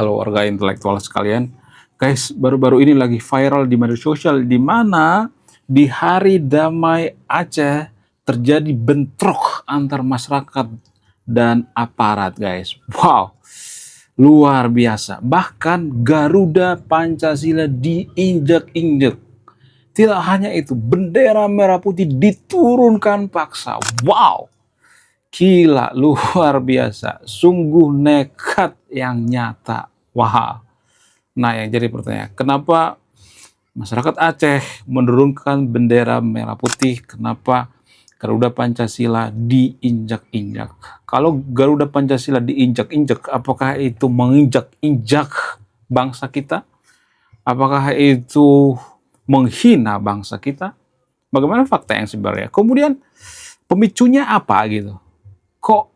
Halo warga intelektual sekalian. Guys, baru-baru ini lagi viral di media sosial di mana di Hari Damai Aceh terjadi bentrok antar masyarakat dan aparat, guys. Wow, luar biasa. Bahkan Garuda Pancasila diinjak-injak. Tidak hanya itu, bendera merah putih diturunkan paksa. Wow, gila, luar biasa. Sungguh nekat yang nyata. Wah. Nah, yang jadi pertanyaan, kenapa masyarakat Aceh menurunkan bendera merah putih? Kenapa Garuda Pancasila diinjak-injak? Kalau Garuda Pancasila diinjak-injak, apakah itu menginjak-injak bangsa kita? Apakah itu menghina bangsa kita? Bagaimana fakta yang sebenarnya? Kemudian pemicunya apa gitu? Kok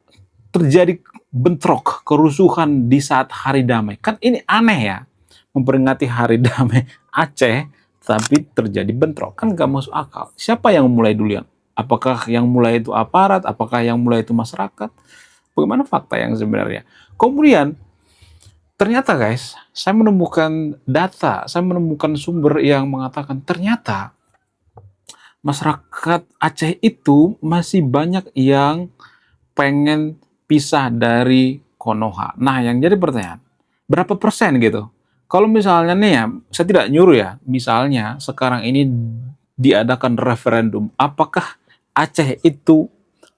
terjadi bentrok, kerusuhan di saat hari damai? Kan ini aneh ya, memperingati hari damai Aceh, tapi terjadi bentrok. Kan gak masuk akal. Siapa yang mulai duluan? Apakah yang mulai itu aparat? Apakah yang mulai itu masyarakat? Bagaimana fakta yang sebenarnya? Kemudian, ternyata guys, saya menemukan data, saya menemukan sumber yang mengatakan ternyata masyarakat Aceh itu masih banyak yang pengen pisah dari Konoha. Nah, yang jadi pertanyaan, berapa persen gitu? Kalau misalnya nih ya, saya tidak nyuruh ya, misalnya sekarang ini diadakan referendum, apakah Aceh itu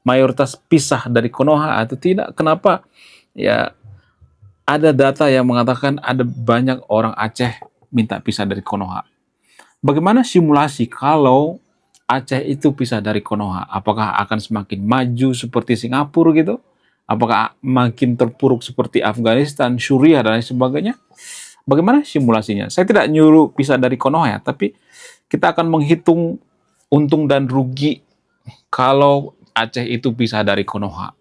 mayoritas pisah dari Konoha atau tidak? Kenapa? Ya, ada data yang mengatakan ada banyak orang Aceh minta pisah dari Konoha. Bagaimana simulasi kalau Aceh itu pisah dari Konoha? Apakah akan semakin maju seperti Singapura gitu? Apakah makin terpuruk seperti Afghanistan, Suriah, dan lain sebagainya? Bagaimana simulasinya? Saya tidak nyuruh pisah dari Konoha ya, tapi kita akan menghitung untung dan rugi kalau Aceh itu pisah dari Konoha.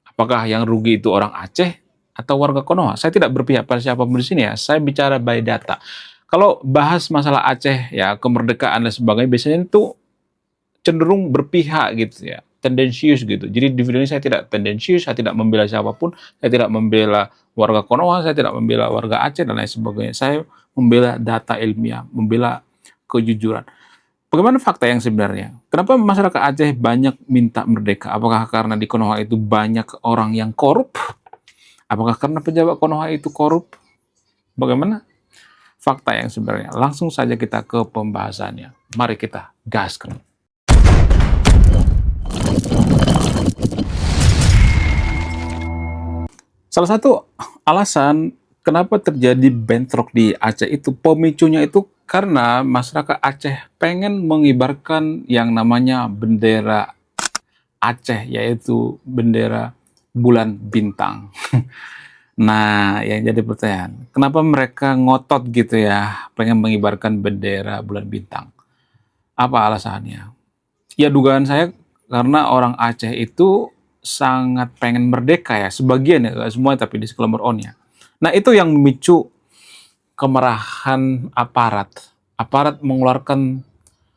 Apakah yang rugi itu orang Aceh atau warga Konoha? Saya tidak berpihak pada siapapun di sini ya, saya bicara by data. Kalau bahas masalah Aceh ya, kemerdekaan dan sebagainya, biasanya itu cenderung berpihak gitu ya, tendensius gitu. Jadi di video ini saya tidak tendensius, saya tidak membela siapapun, saya tidak membela warga Konoha, saya tidak membela warga Aceh dan lain sebagainya. Saya membela data ilmiah, membela kejujuran. Bagaimana fakta yang sebenarnya? Kenapa masyarakat Aceh banyak minta merdeka? Apakah karena di Konoha itu banyak orang yang korup? Apakah karena pejabat Konoha itu korup? Bagaimana fakta yang sebenarnya? Langsung saja kita ke pembahasannya. Mari kita gaskan. Salah satu alasan kenapa terjadi bentrok di Aceh itu, pemicunya itu karena masyarakat Aceh pengen mengibarkan yang namanya bendera Aceh, yaitu bendera bulan bintang. Nah, yang jadi pertanyaan, kenapa mereka ngotot gitu ya, pengen mengibarkan bendera bulan bintang? Apa alasannya? Ya dugaan saya karena orang Aceh itu sangat pengen merdeka ya, sebagian ya, nggak semua tapi disclaimer on ya. Nah itu yang memicu kemarahan aparat. Aparat mengeluarkan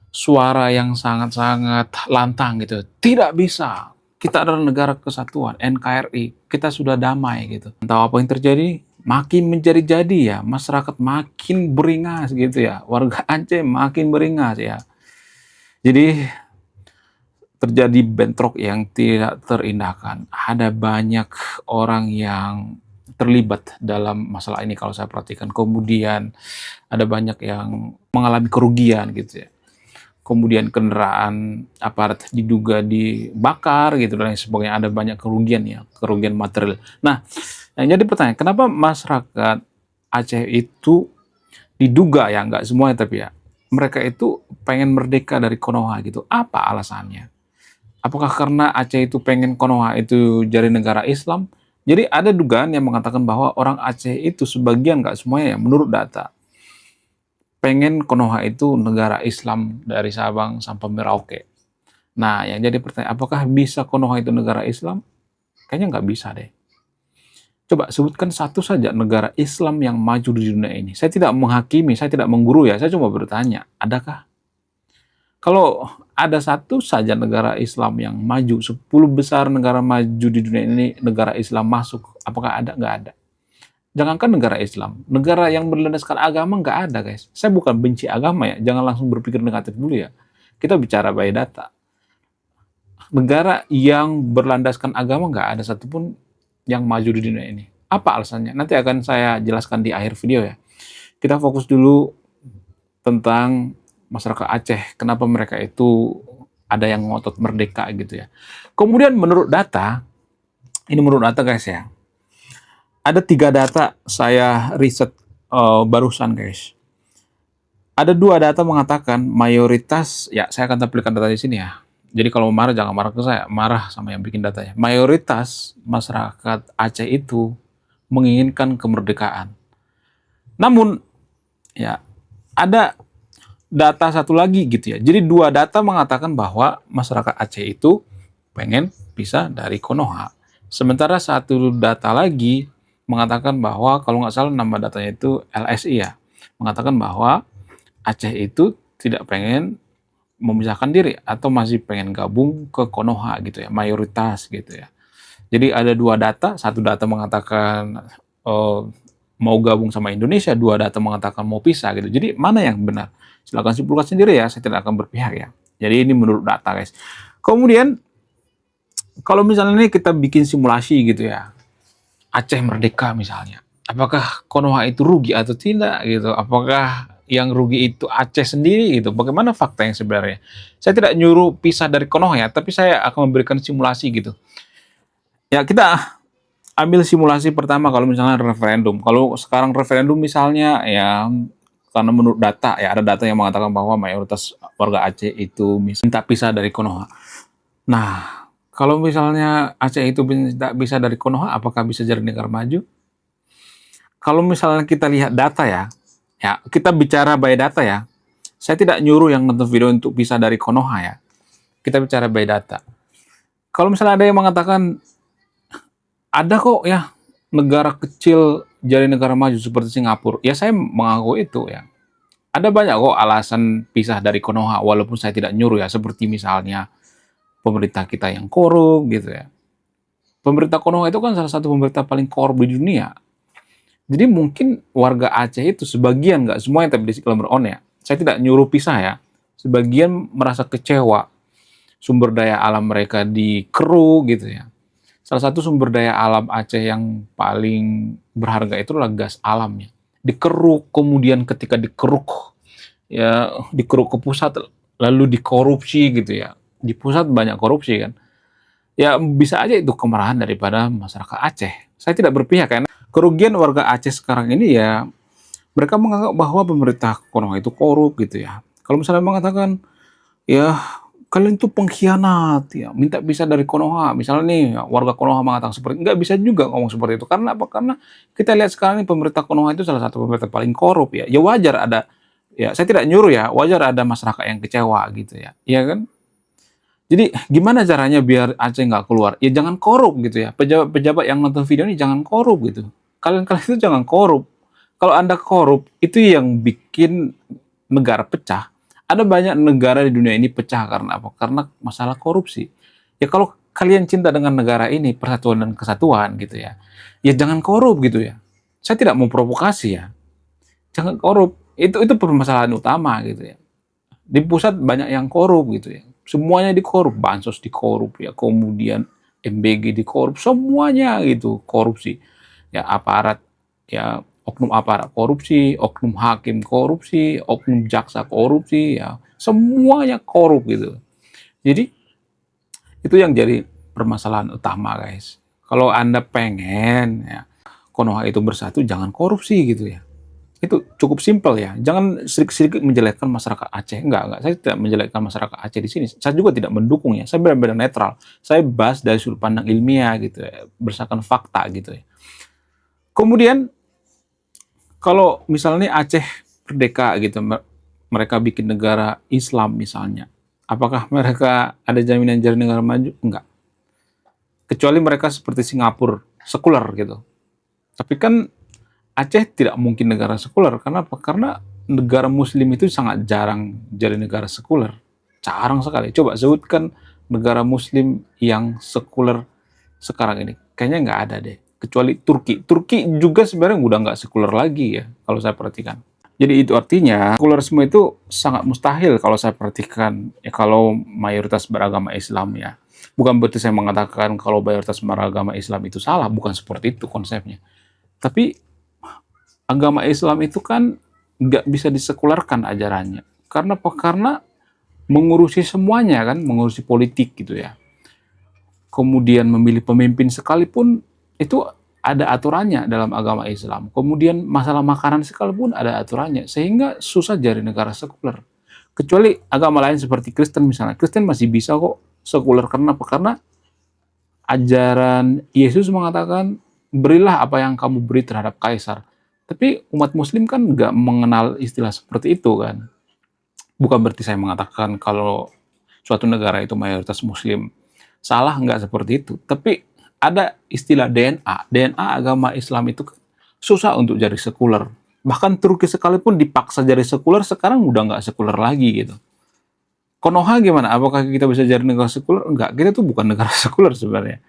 suara yang sangat-sangat lantang gitu. Tidak bisa. Kita adalah negara kesatuan, NKRI. Kita sudah damai gitu. Tahu apa yang terjadi? Makin menjadi-jadi ya. Masyarakat makin beringas gitu ya. Warga Aceh makin beringas ya. Jadi terjadi bentrok yang tidak terindahkan. Ada banyak orang yang terlibat dalam masalah ini kalau saya perhatikan. Kemudian ada banyak yang mengalami kerugian gitu ya. Kemudian kendaraan aparat diduga dibakar gitu dan lain sebagainya. Ada banyak kerugian ya, kerugian material. Nah, yang jadi pertanyaan, kenapa masyarakat Aceh itu diduga ya, nggak semuanya tapi ya, mereka itu pengen merdeka dari Konoha gitu. Apa alasannya? Apakah karena Aceh itu pengen Konoha itu jadi negara Islam? Jadi ada dugaan yang mengatakan bahwa orang Aceh itu sebagian, nggak semuanya ya, menurut data, pengen Konoha itu negara Islam dari Sabang sampai Merauke. Nah, yang jadi pertanyaan, apakah bisa Konoha itu negara Islam? Kayaknya nggak bisa deh. Coba sebutkan satu saja negara Islam yang maju di dunia ini. Saya tidak menghakimi, saya tidak mengguru ya, saya cuma bertanya, adakah? Kalau ada satu saja negara Islam yang maju, 10 besar negara maju di dunia ini negara Islam masuk, apakah ada? Nggak ada. Jangankan negara Islam, negara yang berlandaskan agama nggak ada, guys. Saya bukan benci agama ya, jangan langsung berpikir negatif dulu ya. Kita bicara by data. Negara yang berlandaskan agama nggak ada satupun yang maju di dunia ini. Apa alasannya? Nanti akan saya jelaskan di akhir video ya. Kita fokus dulu tentang masyarakat Aceh. Kenapa mereka itu ada yang ngotot merdeka gitu ya. Kemudian menurut data, ini menurut data guys ya. Ada 3 data saya riset barusan guys. Ada 2 data mengatakan mayoritas, ya saya akan tampilkan data di sini ya. Jadi kalau marah jangan marah ke saya, marah sama yang bikin datanya. Mayoritas masyarakat Aceh itu menginginkan kemerdekaan. Namun ya ada data satu lagi gitu ya. Jadi 2 data mengatakan bahwa masyarakat Aceh itu pengen pisah dari Konoha. Sementara satu data lagi mengatakan bahwa kalau nggak salah nama datanya itu LSI ya, mengatakan bahwa Aceh itu tidak pengen memisahkan diri atau masih pengen gabung ke Konoha gitu ya, mayoritas gitu ya. Jadi ada 2 data, satu data mengatakan mau gabung sama Indonesia, 2 data mengatakan mau pisah gitu. Jadi mana yang benar? Silakan simpulkan sendiri ya, saya tidak akan berpihak ya. Jadi ini menurut data guys. Kemudian kalau misalnya ini kita bikin simulasi gitu ya, Aceh merdeka misalnya, apakah Konoha itu rugi atau tidak gitu? Apakah yang rugi itu Aceh sendiri gitu? Bagaimana fakta yang sebenarnya? Saya tidak nyuruh pisah dari Konoha ya, tapi saya akan memberikan simulasi gitu. Ya kita ambil simulasi pertama kalau misalnya referendum. Kalau sekarang referendum misalnya ya karena menurut data ya ada data yang mengatakan bahwa mayoritas warga Aceh itu minta pisah dari Konoha. Nah, kalau misalnya Aceh itu tidak bisa dari Konoha, apakah bisa jadi negara maju? Kalau misalnya kita lihat data ya, ya kita bicara by data ya. Saya tidak nyuruh yang nonton video untuk pisah dari Konoha ya. Kita bicara by data. Kalau misalnya ada yang mengatakan ada kok ya negara kecil jadi negara maju seperti Singapura, ya saya mengaku itu ya. Ada banyak kok alasan pisah dari Konoha walaupun saya tidak nyuruh ya, seperti misalnya pemerintah kita yang korup gitu ya. Pemerintah Konoha itu kan salah satu pemerintah paling korup di dunia. Jadi mungkin warga Aceh itu sebagian, nggak semuanya, tapi disclaimer on ya. Saya tidak nyuruh pisah ya. Sebagian merasa kecewa sumber daya alam mereka dikeruk gitu ya. Salah satu sumber daya alam Aceh yang paling berharga itu adalah gas alamnya. Dikeruk, kemudian ketika dikeruk ya dikeruk ke pusat lalu dikorupsi gitu ya. Di pusat banyak korupsi kan. Ya bisa aja itu kemarahan daripada masyarakat Aceh. Saya tidak berpihak karena kerugian warga Aceh sekarang ini ya mereka menganggap bahwa pemerintah Konoha itu korup gitu ya. Kalau misalnya mengatakan ya kalian itu pengkhianat ya, minta bisa dari Konoha. Misalnya nih warga Konoha mengatakan seperti nggak bisa juga ngomong seperti itu. Karena apa? Karena kita lihat sekarang ini pemerintah Konoha itu salah satu pemerintah paling korup ya. Ya wajar ada, ya saya tidak nyuruh ya, wajar ada masyarakat yang kecewa gitu ya. Iya kan? Jadi gimana caranya biar Aceh nggak keluar? Ya jangan korup gitu ya. Pejabat-pejabat yang nonton video ini jangan korup gitu. Kalian-kalian itu jangan korup. Kalau Anda korup, itu yang bikin negara pecah. Ada banyak negara di dunia ini pecah karena apa? Karena masalah korupsi. Ya kalau kalian cinta dengan negara ini, persatuan dan kesatuan gitu ya. Ya jangan korup gitu ya. Saya tidak mau provokasi ya. Jangan korup. Itu permasalahan utama gitu ya. Di pusat banyak yang korup gitu ya. Semuanya dikorup, bansos dikorup ya, kemudian MBG dikorup, semuanya gitu korupsi. Ya aparat ya oknum aparat korupsi, oknum hakim korupsi, oknum jaksa korupsi ya, semuanya korup gitu. Jadi itu yang jadi permasalahan utama guys. Kalau Anda pengen ya Konoha itu bersatu, jangan korupsi gitu ya. Itu cukup simpel ya. Jangan sedikit-sedikit menjelekkan masyarakat Aceh. Enggak. Saya tidak menjelekkan masyarakat Aceh di sini. Saya juga tidak mendukungnya. Saya benar-benar netral. Saya bahas dari sudut pandang ilmiah gitu ya, berdasarkan fakta gitu ya. Kemudian kalau misalnya Aceh merdeka gitu, mereka bikin negara Islam misalnya. Apakah mereka ada jaminan jadi negara maju? Enggak. Kecuali mereka seperti Singapura, sekuler gitu. Tapi kan Aceh tidak mungkin negara sekuler. Karena apa? Karena negara muslim itu sangat jarang jadi negara sekuler. Jarang sekali. Coba sebutkan negara muslim yang sekuler sekarang ini. Kayaknya nggak ada deh. kecuali Turki. Turki juga sebenarnya udah nggak sekuler lagi ya, kalau saya perhatikan. Jadi itu artinya sekularisme itu sangat mustahil kalau saya perhatikan ya kalau mayoritas beragama Islam ya. Bukan berarti saya mengatakan kalau mayoritas beragama Islam itu salah, bukan seperti itu konsepnya. Tapi agama Islam itu kan nggak bisa disekularkan ajarannya. Karena apa? Karena mengurusi semuanya kan, mengurusi politik gitu ya. Kemudian memilih pemimpin sekalipun itu ada aturannya dalam agama Islam. Kemudian masalah makanan sekalipun ada aturannya, sehingga susah jadi negara sekuler. Kecuali agama lain seperti Kristen misalnya. Kristen masih bisa kok sekuler. Karena apa? Karena ajaran Yesus mengatakan, berilah apa yang kamu beri terhadap kaisar. Tapi umat muslim kan nggak mengenal istilah seperti itu kan. Bukan berarti saya mengatakan kalau suatu negara itu mayoritas muslim. Salah, nggak seperti itu. Tapi ada istilah DNA. DNA agama Islam itu susah untuk jadi sekuler. Bahkan Turki sekalipun dipaksa jadi sekuler, sekarang udah nggak sekuler lagi gitu. Konoha gimana? Apakah kita bisa jadi negara sekuler? Enggak, kita tuh bukan negara sekuler sebenarnya.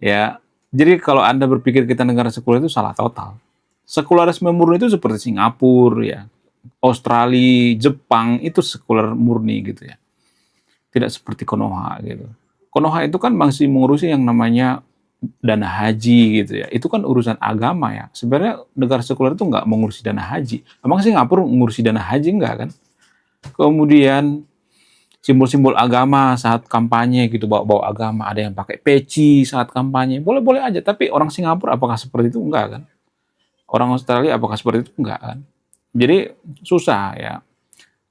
Ya, jadi kalau Anda berpikir kita negara sekuler itu salah total. Sekularisme murni itu seperti Singapura, ya, Australia, Jepang, itu sekuler murni gitu ya. Tidak seperti Konoha gitu. Konoha itu kan masih mengurusi yang namanya dana haji gitu ya. Itu kan urusan agama ya. Sebenarnya negara sekuler itu nggak mengurusi dana haji. Emang Singapura mengurusi dana haji enggak kan? Kemudian simbol-simbol agama saat kampanye gitu, bawa-bawa agama, ada yang pakai peci saat kampanye, boleh-boleh aja. Tapi orang Singapura apakah seperti itu? Enggak kan? Orang Australia apakah seperti itu? Enggak kan? Jadi susah ya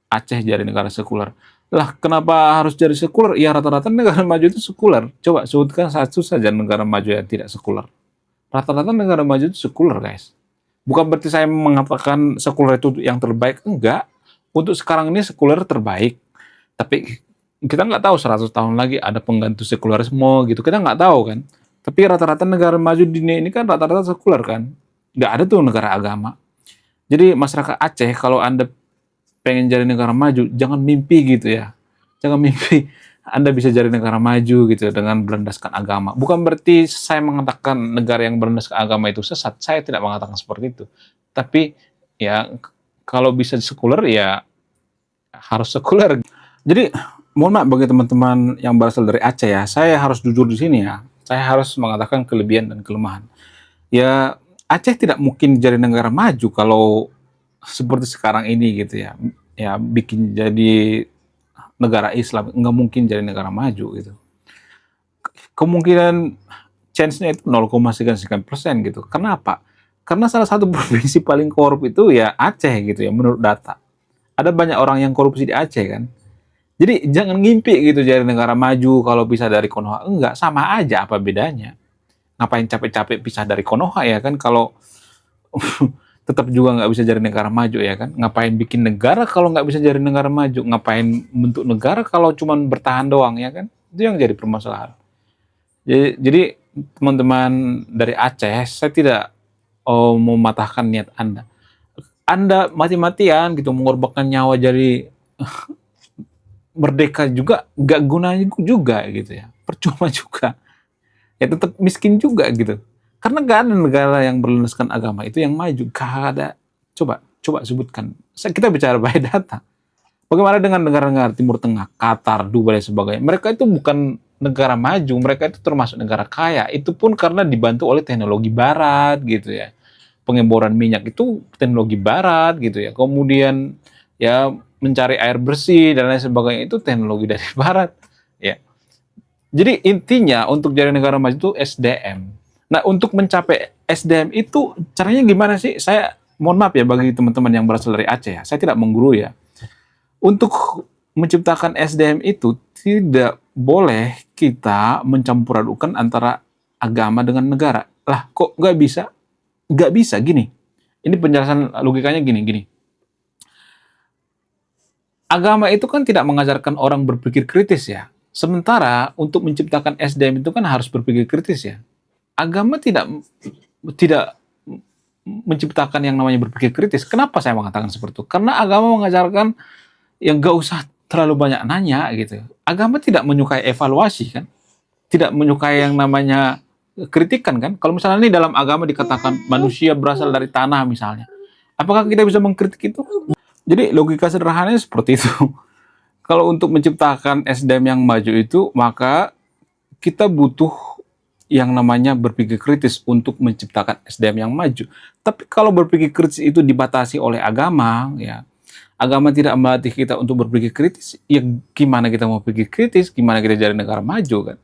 Aceh jadi negara sekuler. Lah kenapa harus jadi sekuler? Ya rata-rata negara maju itu sekuler. Coba sebutkan satu saja negara maju yang tidak sekuler. Rata-rata negara maju itu sekuler, guys. Bukan berarti saya mengatakan sekuler itu yang terbaik, enggak. Untuk sekarang ini sekuler terbaik. Tapi kita nggak tahu 100 tahun lagi ada pengganti sekularisme gitu. Kita nggak tahu kan. Tapi rata-rata negara maju di dunia ini kan rata-rata sekuler kan. Nggak ada tuh negara agama. Jadi masyarakat Aceh kalau Anda pengen jadi negara maju, jangan mimpi gitu ya. Jangan mimpi Anda bisa jadi negara maju gitu dengan berlandaskan agama. Bukan berarti saya mengatakan negara yang berlandaskan agama itu sesat. Saya tidak mengatakan seperti itu. Tapi ya kalau bisa sekuler ya harus sekuler. Jadi mohon maaf bagi teman-teman yang berasal dari Aceh ya. Saya harus jujur di sini ya. Saya harus mengatakan kelebihan dan kelemahan. Ya Aceh tidak mungkin jadi negara maju kalau seperti sekarang ini gitu ya. Ya bikin jadi negara Islam, nggak mungkin jadi negara maju gitu. Kemungkinan chance-nya itu 0,sekian% gitu. Kenapa? Karena salah satu provinsi paling korup itu ya Aceh gitu ya menurut data. Ada banyak orang yang korupsi di Aceh kan. Jadi jangan ngimpi gitu jadi negara maju kalau bisa dari Konoha. Enggak, sama aja apa bedanya. Ngapain capek-capek pisah dari Konoha ya kan kalau tetap juga nggak bisa jadi negara maju ya kan. Ngapain bikin negara kalau nggak bisa jadi negara maju? Ngapain bentuk negara kalau cuma bertahan doang ya kan? Itu yang jadi permasalahan. Jadi teman-teman dari Aceh, saya tidak mematahkan niat Anda. Anda mati-matian gitu mengorbankan nyawa jadi merdeka juga nggak gunanya juga gitu ya. Percuma juga. Ya tetap miskin juga gitu. Karena gak ada negara yang berlandaskan agama itu yang maju. Gak ada. Coba sebutkan. Kita bicara by data. Bagaimana dengan negara-negara Timur Tengah, Qatar, Dubai dan sebagainya? Mereka itu bukan negara maju, mereka itu termasuk negara kaya. Itu pun karena dibantu oleh teknologi barat gitu ya. Pengeboran minyak itu teknologi barat gitu ya. Kemudian ya mencari air bersih dan lain sebagainya itu teknologi dari barat ya. Jadi intinya untuk jadi negara maju itu SDM. Nah, untuk mencapai SDM itu caranya gimana sih? Saya mohon maaf ya bagi teman-teman yang berasal dari Aceh ya. Saya tidak menggurui ya. Untuk menciptakan SDM itu tidak boleh kita mencampur adukan antara agama dengan negara. Lah, kok nggak bisa? Nggak bisa, gini. Ini penjelasan logikanya gini. Agama itu kan tidak mengajarkan orang berpikir kritis ya. Sementara untuk menciptakan SDM itu kan harus berpikir kritis ya. Agama tidak menciptakan yang namanya berpikir kritis. Kenapa saya mengatakan seperti itu? Karena agama mengajarkan yang gak usah terlalu banyak nanya gitu. Agama tidak menyukai evaluasi kan. Tidak menyukai yang namanya kritikan kan? Kalau misalnya ini dalam agama dikatakan manusia berasal dari tanah misalnya, apakah kita bisa mengkritik itu? Jadi logika sederhananya seperti itu. Kalau untuk menciptakan SDM yang maju itu, maka kita butuh yang namanya berpikir kritis untuk menciptakan SDM yang maju. Tapi kalau berpikir kritis itu dibatasi oleh agama, ya agama tidak melatih kita untuk berpikir kritis, ya gimana kita mau pikir kritis, gimana kita jadi negara maju kan?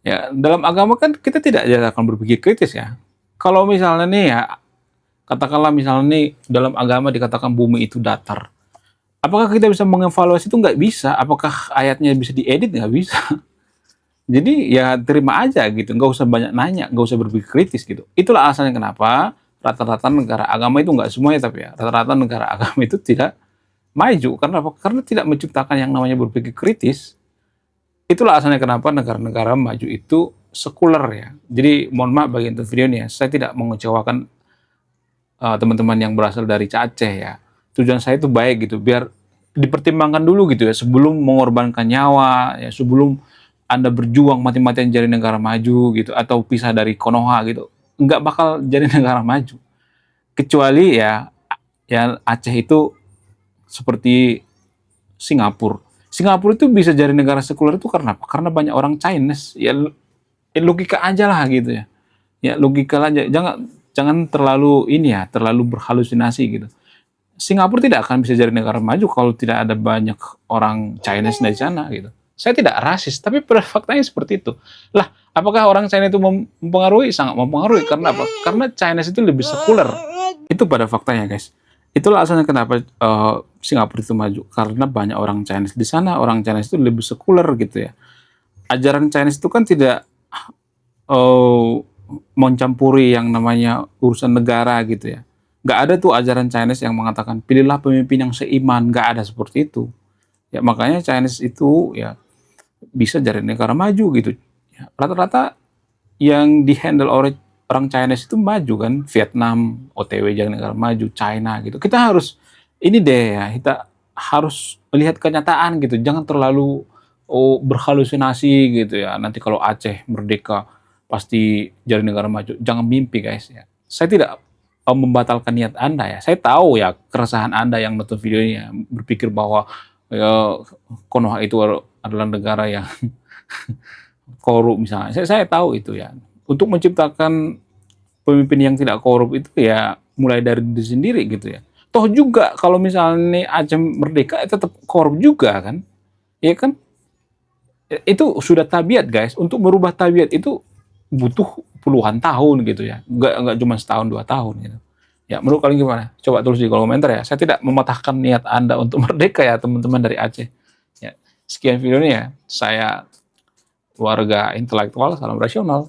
Ya dalam agama kan kita tidak akan berpikir kritis ya. Kalau misalnya nih ya, katakanlah misalnya nih dalam agama dikatakan bumi itu datar. Apakah kita bisa mengevaluasi itu? Nggak bisa. Apakah ayatnya bisa diedit? Nggak bisa. Jadi ya terima aja gitu, nggak usah banyak nanya, nggak usah berpikir kritis gitu. Itulah alasannya kenapa rata-rata negara agama itu nggak semuanya tapi ya rata-rata negara agama itu tidak maju. Karena apa? Karena tidak menciptakan yang namanya berpikir kritis. Itulah alasannya kenapa negara-negara maju itu sekuler ya. Jadi mohon maaf bagi untuk video ini ya, saya tidak mengecewakan teman-teman yang berasal dari Aceh ya. Tujuan saya itu baik gitu, biar dipertimbangkan dulu gitu ya sebelum mengorbankan nyawa ya, sebelum Anda berjuang mati-matian jadi negara maju gitu atau pisah dari Konoha gitu, nggak bakal jadi negara maju. Kecuali ya Aceh itu seperti Singapura. Singapura itu bisa jadi negara sekuler itu karena apa? Karena banyak orang Chinese. Ya logika aja lah gitu ya. Ya logika aja. Jangan terlalu ini ya, terlalu berhalusinasi gitu. Singapura tidak akan bisa jadi negara maju kalau tidak ada banyak orang Chinese di sana gitu. Saya tidak rasis, tapi pada faktanya seperti itu. Lah, apakah orang China itu mempengaruhi? Sangat mempengaruhi. Karena apa? Karena Chinese itu lebih sekuler. Itu pada faktanya, guys. Itulah alasannya kenapa Singapura itu maju. Karena banyak orang Chinese di sana. Orang Chinese itu lebih sekuler gitu ya. Ajaran Chinese itu kan tidak mencampuri yang namanya urusan negara gitu ya. Nggak ada tuh ajaran Chinese yang mengatakan pilihlah pemimpin yang seiman. Nggak ada seperti itu. Ya makanya Chinese itu ya bisa jadi negara maju gitu. Ya, rata-rata yang dihandle oleh orang Chinese itu maju kan, Vietnam, OTW jadi negara maju, China gitu. Kita harus ini deh ya, kita harus melihat kenyataan gitu. Jangan terlalu berhalusinasi gitu ya. Nanti kalau Aceh merdeka pasti jadi negara maju. Jangan mimpi guys ya. Saya tidak membatalkan niat Anda ya. Saya tahu ya keresahan Anda yang nonton video ini ya, berpikir bahwa ya, Konoha itu adalah negara yang korup misalnya. Saya tahu itu ya. Untuk menciptakan pemimpin yang tidak korup itu ya mulai dari diri sendiri gitu ya. Toh juga kalau misalnya Aceh merdeka tetap korup juga kan. Ya kan? Itu sudah tabiat guys. Untuk merubah tabiat itu butuh puluhan tahun gitu ya. Enggak cuma setahun 2 tahun gitu. Ya, menurut kalian gimana? Coba tulis di kolom komentar ya. Saya tidak mematahkan niat Anda untuk merdeka ya, teman-teman dari Aceh. Ya, sekian video ini ya. Saya warga intelektual, salam rasional.